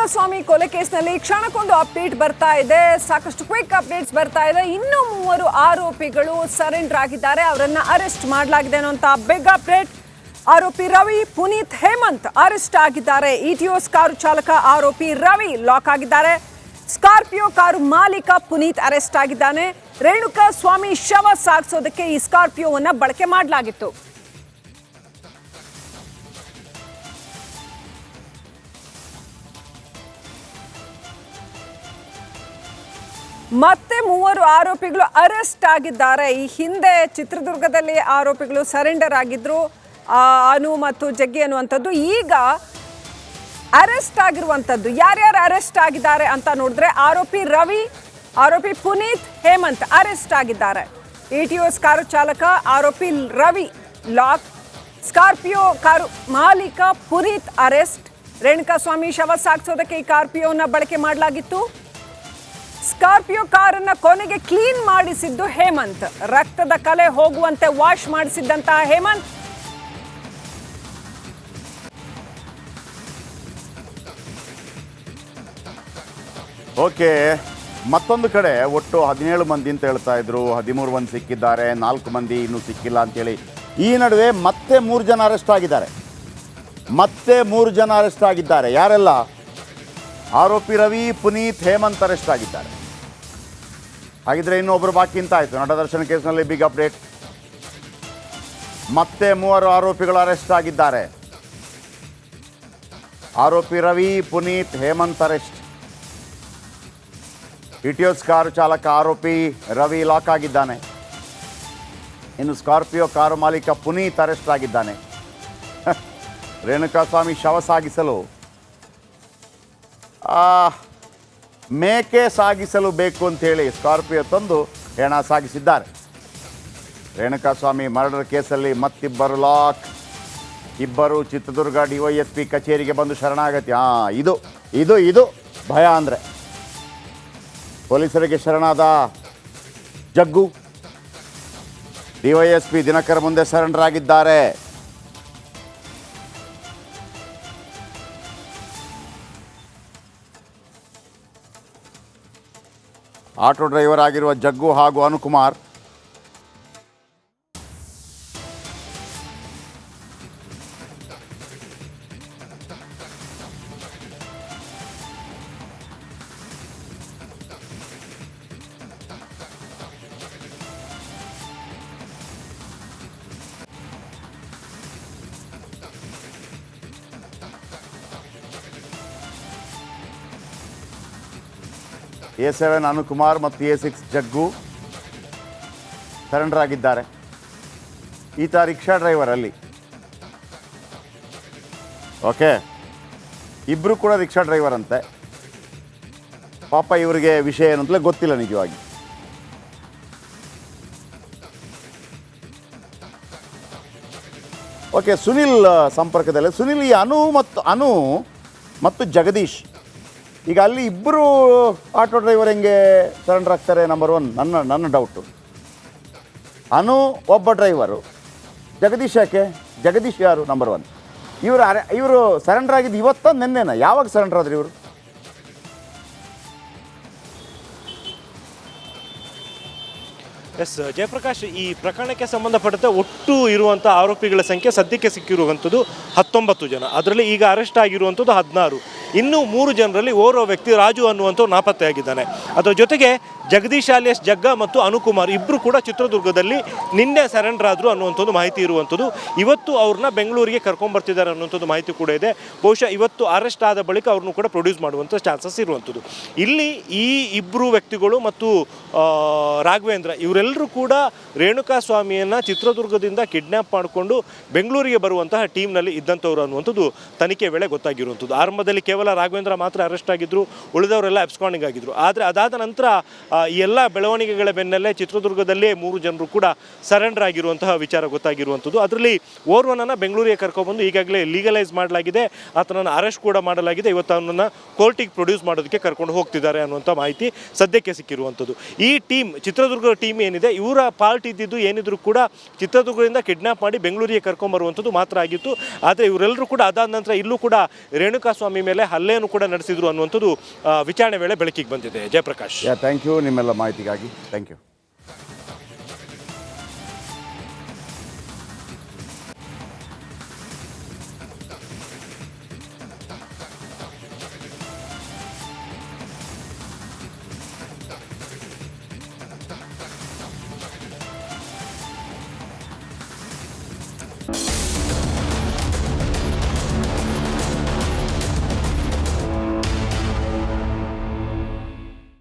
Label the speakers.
Speaker 1: ರೇಣುಕಾಸ್ವಾಮಿ ಕೊಲೆ ಕೇಸ್ನಲ್ಲಿ ಕ್ಷಣಕ್ಕೊಂದು ಅಪ್ಡೇಟ್ ಬರ್ತಾ ಇದೆ. ಸಾಕಷ್ಟು ಕ್ವಿಕ್ ಅಪ್ಡೇಟ್ಸ್ ಬರ್ತಾ ಇದೆ. ಇನ್ನೂ 3 ಆರೋಪಿಗಳು ಸರೆಂಡರ್ ಆಗಿದ್ದಾರೆ, ಅವರನ್ನ ಅರೆಸ್ಟ್ ಮಾಡಲಾಗಿದೆ ಅನ್ನುವಂತ ಬಿಗ್ ಅಪ್ಡೇಟ್. ಆರೋಪಿ ರವಿ, ಪುನೀತ್, ಹೇಮಂತ್ ಅರೆಸ್ಟ್ ಆಗಿದ್ದಾರೆ. ಇಟಿಯೋಸ್ ಕಾರು ಚಾಲಕ ಆರೋಪಿ ರವಿ ಲಾಕ್ ಆಗಿದ್ದಾರೆ. ಸ್ಕಾರ್ಪಿಯೋ ಕಾರು ಮಾಲೀಕ ಪುನೀತ್ ಅರೆಸ್ಟ್ ಆಗಿದ್ದಾನೆ. ರೇಣುಕಾಸ್ವಾಮಿ ಶವ ಸಾಗಿಸೋದಕ್ಕೆ ಈ ಸ್ಕಾರ್ಪಿಯೋವನ್ನ ಬಳಕೆ ಮಾಡಲಾಗಿತ್ತು. ಮತ್ತೆ 3 ಆರೋಪಿಗಳು ಅರೆಸ್ಟ್ ಆಗಿದ್ದಾರೆ. ಈ ಹಿಂದೆ ಚಿತ್ರದುರ್ಗದಲ್ಲಿ ಆರೋಪಿಗಳು ಸರೆಂಡರ್ ಆಗಿದ್ರು, ಅನು ಮತ್ತು ಜಗ್ಗಿ ಅನ್ನುವಂಥದ್ದು. ಈಗ ಅರೆಸ್ಟ್ ಆಗಿರುವಂಥದ್ದು ಯಾರ್ಯಾರು ಅರೆಸ್ಟ್ ಆಗಿದ್ದಾರೆ ಅಂತ ನೋಡಿದ್ರೆ ಆರೋಪಿ ರವಿ, ಆರೋಪಿ ಪುನೀತ್, ಹೇಮಂತ್ ಅರೆಸ್ಟ್ ಆಗಿದ್ದಾರೆ. ಇಟಿಯೋಸ್ ಕಾರು ಚಾಲಕ ಆರೋಪಿ ರವಿ ಲಾಕ್, ಸ್ಕಾರ್ಪಿಯೋ ಕಾರು ಮಾಲೀಕ ಪುನೀತ್ ಅರೆಸ್ಟ್. ರೇಣುಕಾಸ್ವಾಮಿ ಶವ ಸಾಗಿಸೋದಕ್ಕೆ ಈ ಸ್ಕಾರ್ಪಿಯೋನ ಬಳಕೆ ಮಾಡಲಾಗಿತ್ತು. ಸ್ಕಾರ್ಪಿಯೋ ಕಾರನ್ನ ಕೊನೆಗೆ ಕ್ಲೀನ್ ಮಾಡಿಸಿದ್ದು ಹೇಮಂತ್. ರಕ್ತದ ಕಲೆ ಹೋಗುವಂತೆ ವಾಶ್ ಮಾಡಿಸಿದ್ದಂತಹ ಹೇಮಂತ್
Speaker 2: ಓಕೆ. ಮತ್ತೊಂದು ಕಡೆ ಒಟ್ಟು 17 ಮಂದಿ ಅಂತ ಹೇಳ್ತಾ ಇದ್ರು, 13 ಮಂದಿ ಸಿಕ್ಕಿದ್ದಾರೆ, 4 ಮಂದಿ ಇನ್ನೂ ಸಿಕ್ಕಿಲ್ಲ ಅಂತೇಳಿ. ಈ ನಡುವೆ ಮತ್ತೆ 3 ಜನ ಅರೆಸ್ಟ್ ಆಗಿದ್ದಾರೆ. ಯಾರೆಲ್ಲ? ಆರೋಪಿ ರವಿ, ಪುನೀತ್, ಹೇಮಂತ್ ಅರೆಸ್ಟ್ ಆಗಿದ್ದಾರೆ. ಹಾಗಿದ್ರೆ ಇನ್ನೊಬ್ಬರು ಬಾಕಿ ಅಂತ ಆಯಿತು. ನಟದರ್ಶನ ಕೇಸ್ನಲ್ಲಿ ಬಿಗ್ ಅಪ್ಡೇಟ್. ಮತ್ತೆ 3 ಆರೋಪಿಗಳು ಅರೆಸ್ಟ್ ಆಗಿದ್ದಾರೆ. ಆರೋಪಿ Ravi, Puneeth, Hemanth arrest. Etios car ಚಾಲಕ ಆರೋಪಿ ರವಿ ಲಾಕ್ ಆಗಿದ್ದಾನೆ. ಇನ್ನು ಸ್ಕಾರ್ಪಿಯೋ ಕಾರು ಮಾಲೀಕ ಪುನೀತ್ ಅರೆಸ್ಟ್ ಆಗಿದ್ದಾನೆ. ರೇಣುಕಾಸ್ವಾಮಿ ಶವ ಸಾಗಿಸಲು ಮೇಕೆ ಸಾಗಿಸಲು ಬೇಕು ಅಂಥೇಳಿ ಸ್ಕಾರ್ಪಿಯೋ ತಂದು ಹೆಣ ಸಾಗಿಸಿದ್ದಾರೆ. ರೇಣುಕಾಸ್ವಾಮಿ ಮರ್ಡರ್ ಕೇಸಲ್ಲಿ ಮತ್ತಿಬ್ಬರು ಲಾಕ್. ಇಬ್ಬರು ಚಿತ್ರದುರ್ಗ ಡಿವೈಎಸ್ಪಿ ಕಚೇರಿಗೆ ಬಂದು ಶರಣಾಗತಿ. ಇದು ಭಯ ಅಂದರೆ ಪೊಲೀಸರಿಗೆ ಶರಣಾದ ಜಗ್ಗು, ಡಿವೈಎಸ್ಪಿ ದಿನಕರ್ ಮುಂದೆ ಸರೆಂಡರ್ ಆಗಿದ್ದಾರೆ. ಆಟೋ ಡ್ರೈವರ್ ಆಗಿರುವ ಜಗ್ಗು ಹಾಗೂ ಅನುಕುಮಾರ್ A7 ಅನುಕುಮಾರ್ ಮತ್ತು A6 ಜಗ್ಗು ಸರೆಂಡರ್ ಆಗಿದ್ದಾರೆ. ಈತ ರಿಕ್ಷಾ ಡ್ರೈವರ್ ಅಲ್ಲಿ. ಓಕೆ, ಇಬ್ಬರು ಕೂಡ ರಿಕ್ಷಾ ಡ್ರೈವರ್ ಅಂತೆ. ಪಾಪ ಇವರಿಗೆ ವಿಷಯ ಏನಂತಲೇ ಗೊತ್ತಿಲ್ಲ ನಿಜವಾಗಿ. ಓಕೆ, ಸುನಿಲ್ ಸಂಪರ್ಕದಲ್ಲಿ. ಸುನಿಲ್, ಈ ಅನು ಮತ್ತು ಜಗದೀಶ್, ಈಗ ಅಲ್ಲಿ ಇಬ್ಬರು ಆಟೋ ಡ್ರೈವರ್ ಹೆಂಗೆ ಸರೆಂಡರ್ ಆಗ್ತಾರೆ? ನಂಬರ್ 1 ನನ್ನ ಡೌಟು. ಅನು ಒಬ್ಬ ಡ್ರೈವರು, ಜಗದೀಶ್ ಯಾಕೆ? ಜಗದೀಶ್ ಯಾರು? ನಂಬರ್ 1. ಇವರು ಸರೆಂಡರ್ ಆಗಿದ್ದು ಇವತ್ತ ನೆನ್ನೆನ? ಯಾವಾಗ ಸರೆಂಡರ್ ಆದ್ರಿ ಇವರು?
Speaker 3: ಎಸ್ ಜಯಪ್ರಕಾಶ್, ಈ ಪ್ರಕರಣಕ್ಕೆ ಸಂಬಂಧಪಟ್ಟಂತೆ ಒಟ್ಟು ಇರುವಂಥ ಆರೋಪಿಗಳ ಸಂಖ್ಯೆ ಸದ್ಯಕ್ಕೆ ಸಿಕ್ಕಿರುವಂಥದ್ದು 19 ಜನ. ಅದರಲ್ಲಿ ಈಗ ಅರೆಸ್ಟ್ ಆಗಿರುವಂಥದ್ದು 16. ಇನ್ನೂ 3 ಜನರಲ್ಲಿ ಓರ್ವ ವ್ಯಕ್ತಿ ರಾಜು ಅನ್ನುವಂಥವ್ರು ನಾಪತ್ತೆಯಾಗಿದ್ದಾನೆ. ಅದರ ಜೊತೆಗೆ ಜಗದೀಶ್ ಆಲಿಯಸ್ ಜಗ್ಗ ಮತ್ತು ಅನುಕುಮಾರ್ ಇಬ್ಬರು ಕೂಡ ಚಿತ್ರದುರ್ಗದಲ್ಲಿ ನಿನ್ನೆ ಸರೆಂಡರ್ ಆದರು ಅನ್ನುವಂಥದ್ದು ಮಾಹಿತಿ ಇರುವಂಥದ್ದು. ಇವತ್ತು ಅವ್ರನ್ನ ಬೆಂಗಳೂರಿಗೆ ಕರ್ಕೊಂಡ್ಬರ್ತಿದ್ದಾರೆ ಅನ್ನುವಂಥದ್ದು ಮಾಹಿತಿ ಕೂಡ ಇದೆ. ಬಹುಶಃ ಇವತ್ತು ಅರೆಸ್ಟ್ ಆದ ಬಳಿಕ ಅವ್ರನ್ನೂ ಕೂಡ ಪ್ರೊಡ್ಯೂಸ್ ಮಾಡುವಂಥ ಚಾನ್ಸಸ್ ಇರುವಂಥದ್ದು. ಇಲ್ಲಿ ಈ ಇಬ್ಬರು ವ್ಯಕ್ತಿಗಳು ಮತ್ತು ರಾಘವೇಂದ್ರ ಇವರೆಲ್ಲರೂ ಕೂಡ ರೇಣುಕಾಸ್ವಾಮಿಯನ್ನು ಚಿತ್ರದುರ್ಗದಿಂದ ಕಿಡ್ನ್ಯಾಪ್ ಮಾಡಿಕೊಂಡು ಬೆಂಗಳೂರಿಗೆ ಬರುವಂತಹ ಟೀಮ್ನಲ್ಲಿ ಇದ್ದಂಥವ್ರು ಅನ್ನುವಂಥದ್ದು ತನಿಖೆ ವೇಳೆ ಗೊತ್ತಾಗಿರುವಂಥದ್ದು. ಆರಂಭದಲ್ಲಿ ಕೇವಲ ರಾಘವೇಂದ್ರ ಮಾತ್ರ ಅರೆಸ್ಟ್ ಆಗಿದ್ದರು, ಉಳಿದವರೆಲ್ಲ ಅಬ್ಸ್ಕಾಂಡಿಂಗ್ ಆಗಿದ್ದರು. ಆದರೆ ಅದಾದ ನಂತರ ಈ ಎಲ್ಲ ಬೆಳವಣಿಗೆಗಳ ಬೆನ್ನಲ್ಲೇ ಚಿತ್ರದುರ್ಗದಲ್ಲೇ 3 ಜನರು ಕೂಡ ಸರೆಂಡರ್ ಆಗಿರುವಂತಹ ವಿಚಾರ ಗೊತ್ತಾಗಿರುವಂಥದ್ದು. ಅದರಲ್ಲಿ ಓರ್ವನನ್ನು ಬೆಂಗಳೂರಿಗೆ ಕರ್ಕೊಬಂದು ಈಗಾಗಲೇ ಲೀಗಲೈಸ್ ಮಾಡಲಾಗಿದೆ, ಆತನನ್ನು ಅರೆಸ್ಟ್ ಕೂಡ ಮಾಡಲಾಗಿದೆ. ಇವತ್ತು ಅವನನ್ನು ಕೋರ್ಟಿಗೆ ಪ್ರೊಡ್ಯೂಸ್ ಮಾಡೋದಕ್ಕೆ ಕರ್ಕೊಂಡು ಹೋಗ್ತಿದ್ದಾರೆ ಅನ್ನುವಂಥ ಮಾಹಿತಿ ಸದ್ಯಕ್ಕೆ ಸಿಕ್ಕಿರುವಂಥದ್ದು. ಈ ಟೀಮ್, ಚಿತ್ರದುರ್ಗದ ಟೀಮ್ ಏನಿದೆ ಇವರ ಪಾರ್ಟ್ ಇದ್ದಿದ್ದು ಏನಿದ್ರು ಕೂಡ ಚಿತ್ರದುರ್ಗದಿಂದ ಕಿಡ್ನಾಪ್ ಮಾಡಿ ಬೆಂಗಳೂರಿಗೆ ಕರ್ಕೊಂಬರುವಂಥದ್ದು ಮಾತ್ರ ಆಗಿತ್ತು. ಆದರೆ ಇವರೆಲ್ಲರೂ ಕೂಡ ಅದಾದ ನಂತರ ಇಲ್ಲೂ ಕೂಡ ರೇಣುಕಾಸ್ವಾಮಿ ಮೇಲೆ ಹಲ್ಲೆಯನ್ನು ಕೂಡ ನಡೆಸಿದ್ರು ಅನ್ನುವಂಥದ್ದು ವಿಚಾರಣೆ ವೇಳೆ ಬೆಳಕಿಗೆ ಬಂದಿದೆ. ಜಯಪ್ರಕಾಶ್,
Speaker 2: ಥ್ಯಾಂಕ್ ಯು ನಿಮ್ಮೆಲ್ಲ ಮಾಹಿತಿಗಾಗಿ. Thank you.